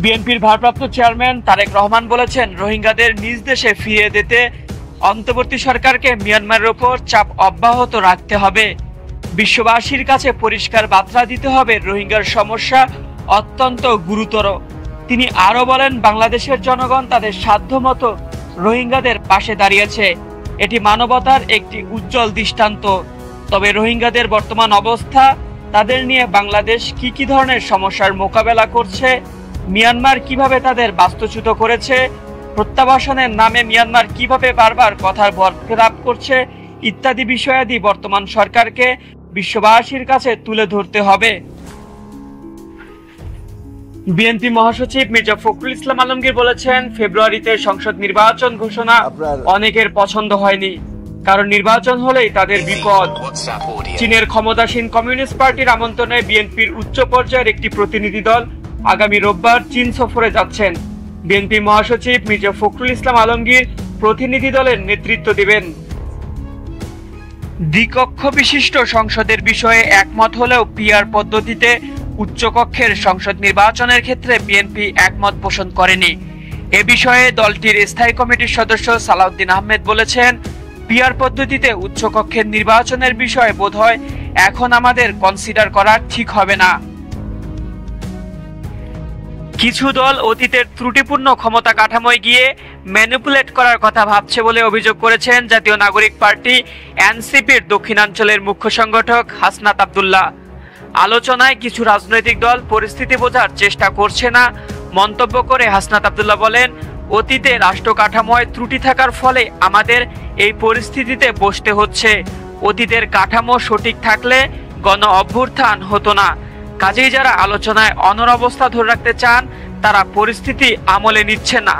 বিএনপির ভারপ্রাপ্ত চেয়ারম্যান তারেক রহমান বলেছেন, রোহিঙ্গাদের নিজ দেশে ফিরিয়ে দিতে অন্তর্বর্তী সরকারকে মিয়ানমারের ওপর চাপ অব্যাহত রাখতে হবে। বিশ্ববাসীর কাছে পরিষ্কার বার্তা দিতে হবে, রোহিঙ্গার সমস্যা অত্যন্ত গুরুতর। তিনি আরও বলেন, বাংলাদেশের জনগণ তাদের সাধ্যমতো রোহিঙ্গাদের পাশে দাঁড়িয়েছে। এটি মানবতার একটি উজ্জ্বল দৃষ্টান্ত। তবে রোহিঙ্গাদের বর্তমান অবস্থা, তাদের নিয়ে বাংলাদেশ কি ধরনের সমস্যার মোকাবেলা করছে, মিয়ানমার কিভাবে তাদের বাস্তুচ্যুত করেছে, প্রত্যাবাসনের নামে মিয়ানমার কিভাবে বারবার কথার বরখেলাপ করছে ইত্যাদি বিষয়াদি বর্তমান সরকারকে বিশ্ববাসীর কাছে তুলে ধরতে হবে। বিএনপি মহাসচিব মির্জা ফখরুল ইসলাম আলমগীর বলেছেন, ফেব্রুয়ারিতে সংসদ নির্বাচন ঘোষণা অনেকের পছন্দ হয়নি, কারণ নির্বাচন হলেই তাদের বিপদ। চীনের ক্ষমতাসীন কমিউনিস্ট পার্টির আমন্ত্রণে বিএনপির উচ্চ পর্যায়ের একটি প্রতিনিধি দল আগামী রোববার চীন সফরে যাচ্ছেন। বিএনপি মহাসচিব মির্জা ফখরুল ইসলাম আলমগীর প্রতিনিধি দলের নেতৃত্ব দেবেন। দ্বিকক্ষ বিশিষ্ট সংসদের বিষয়ে একমত হলেও পিআর পদ্ধতিতে উচ্চকক্ষের সংসদ নির্বাচনের ক্ষেত্রে বিএনপি একমত পোষণ করেনি। এ বিষয়ে দলটির স্থায়ী কমিটির সদস্য সালাউদ্দিন আহমেদ বলেছেন, পিআর পদ্ধতিতে উচ্চকক্ষের নির্বাচনের বিষয়ে বোধহয় এখন আমাদের কনসিডার করা ঠিক হবে না। কিছু দল অতীতের ত্রুটিপূর্ণ ক্ষমতা কাঠামোয় গিয়ে ম্যানিপুলেট করার কথা ভাবছে বলে অভিযোগ করেছেন জাতীয় নাগরিক পার্টি এনসিপির দক্ষিণাঞ্চলের মুখ্য সংগঠক হাসনাত আব্দুল্লাহ। আলোচনায় কিছু রাজনৈতিক দল পরিস্থিতি বোঝার চেষ্টা করছে না মন্তব্য করে হাসনাত আব্দুল্লাহ বলেন, অতীতে রাষ্ট্র কাঠামোয় ত্রুটি থাকার ফলে আমাদের এই পরিস্থিতিতে বসতে হচ্ছে। অতীতের কাঠামো সঠিক থাকলে গণ অভ্যুত্থান হতো না। কাজেই যারা আলোচনায় অনড় অবস্থা ধরে রাখতে চান, তারা পরিস্থিতি আমলে নিচ্ছে না।